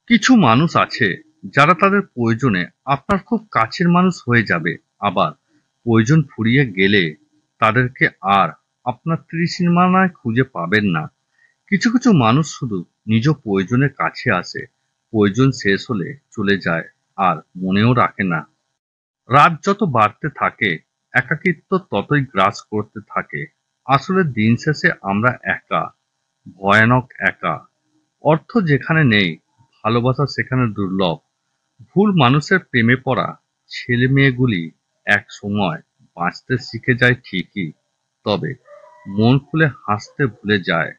কিছু মানুষ আছে যারা তাদের প্রয়োজনে আপনার খুব কাছের মানুষ হয়ে যাবে, আবার প্রয়োজন ফুরিয়ে গেলে তাদেরকে আর আপনার ত্রিসীমানায় খুঁজে পাবেন না। কিছু কিছু মানুষ শুধু নিজ প্রয়োজনের কাছে আসে, প্রয়োজন শেষ হলে চলে যায় আর মনেও রাখে না। রাত যত বাড়তে থাকে, একাকিত্ব ততই গ্রাস করতে থাকে। আসলে দিন শেষে আমরা একা, ভয়ানক একা। অর্থ যেখানে নেই, ভালোবাসা সেখানে দুর্লভ। ভুল মানুষের প্রেমে পড়া ছেলেমেয়েগুলি এক সময় বাঁচতে শিখে যায় ঠিকই, তবে মন খুলে হাসতে ভুলে যায়।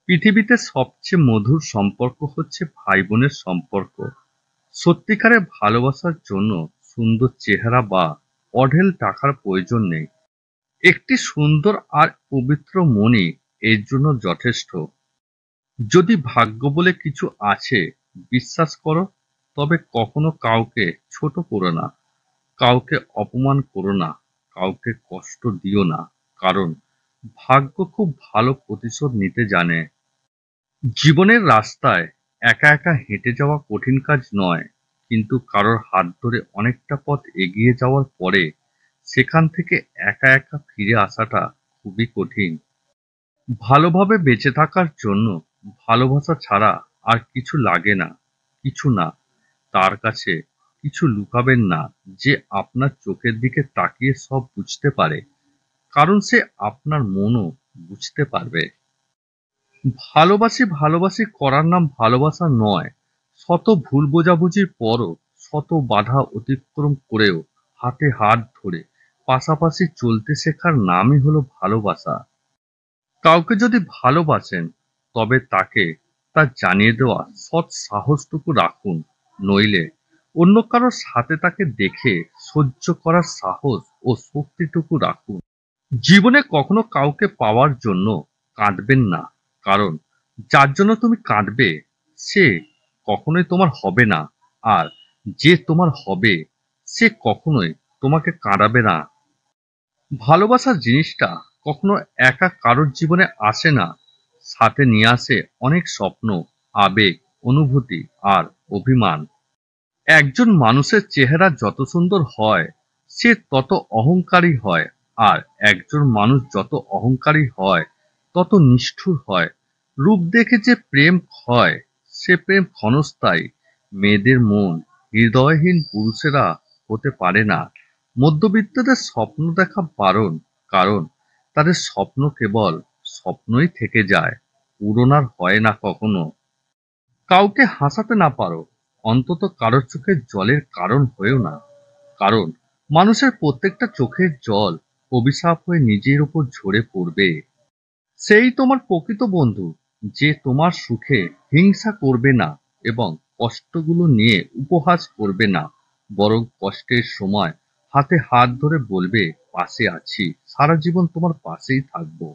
পৃথিবীতে সবচেয়ে মধুর সম্পর্ক হচ্ছে ভাই বোনের সম্পর্ক। সত্যিকারের ভালোবাসার জন্য সুন্দর চেহারা বা অঢেল টাকার প্রয়োজন নেই। একটি সুন্দর আর পবিত্র মনই এর জন্য যথেষ্ট। যদি ভাগ্য বলে কিছু আছে, বিশ্বাস করো, তবে কখনো কাউকে ছোট করো না, কাউকে অপমান করো না, কাউকে কষ্ট দিও না। কারণ ভাগ্য খুব ভালো প্রতিশোধ নিতে জানে। জীবনের রাস্তায় একা একা হেঁটে যাওয়া কঠিন কাজ নয়, কিন্তু কারোর হাত ধরে অনেকটা পথ এগিয়ে যাওয়ার পরে সেখান থেকে একা একা ফিরে আসাটা খুবই কঠিন। ভালোভাবে বেঁচে থাকার জন্য ভালোবাসা ছাড়া আর কিছু লাগে না। কিছু না। তার কাছে কিছু লুকাবেন না, যে আপনার চোখের দিকে তাকিয়ে সব বুঝতে পারে, কারণ সে আপনার মনও বুঝতে পারবে। ভালোবাসি ভালোবাসি করার নাম ভালোবাসা নয়। শত ভুল বোঝাবুঝির পরও, শত বাধা অতিক্রম করেও হাতে হাত ধরে পাশাপাশি চলতে শেখার নামই হলো ভালোবাসা। কাউকে যদি ভালোবাসেন, তবে তাকে তা জানিয়ে দেওয়া সৎ সাহসটুকু রাখুন। নইলে অন্য কারোর সাথে তাকে দেখে সহ্য করার সাহস ও শক্তিটুকু রাখুন। জীবনে কখনো কাউকে পাওয়ার জন্য কাঁদবেন না, কারণ যার জন্য তুমি কাঁদবে সে কখনোই তোমার হবে না। আর যে তোমার হবে সে কখনোই তোমাকে কাঁদাবে না। ভালোবাসার জিনিসটা কখনো একা কারোর জীবনে আসে না, সাথে নিয়ে আসে অনেক স্বপ্ন, আবেগ, অনুভূতি আর অভিমান। একজন মানুষের চেহারা যত সুন্দর হয়, সে তত অহংকারী হয়। আর একজন মানুষ যত অহংকারী হয়, তত নিষ্ঠুর হয়। রূপ দেখে যে প্রেম হয়, সে প্রেম ক্ষণস্থায়ী। মেয়েদের মন হৃদয়হীন পুরুষেরা হতে পারে না। মধ্যবিত্তদের স্বপ্ন দেখা বারণ, কারণ তাদের স্বপ্ন কেবল স্বপ্নই থেকে যায়, পূরণ আর হয় না কখনো। কাউকে হাসাতে না পারো, অন্তত কারোর চোখের জলের কারণ হয়েও না। কারণ মানুষের প্রত্যেকটা চোখের জল অভিশাপ হয়ে নিজের উপর ঝরে পড়বে। সেই তোমার প্রকৃত বন্ধু, যে তোমার সুখে হিংসা করবে না এবং কষ্টগুলো নিয়ে উপহাস করবে না, বরং কষ্টের সময় হাতে হাত ধরে বলবে, পাশে আছি, সারা জীবন তোমার পাশেই থাকবো।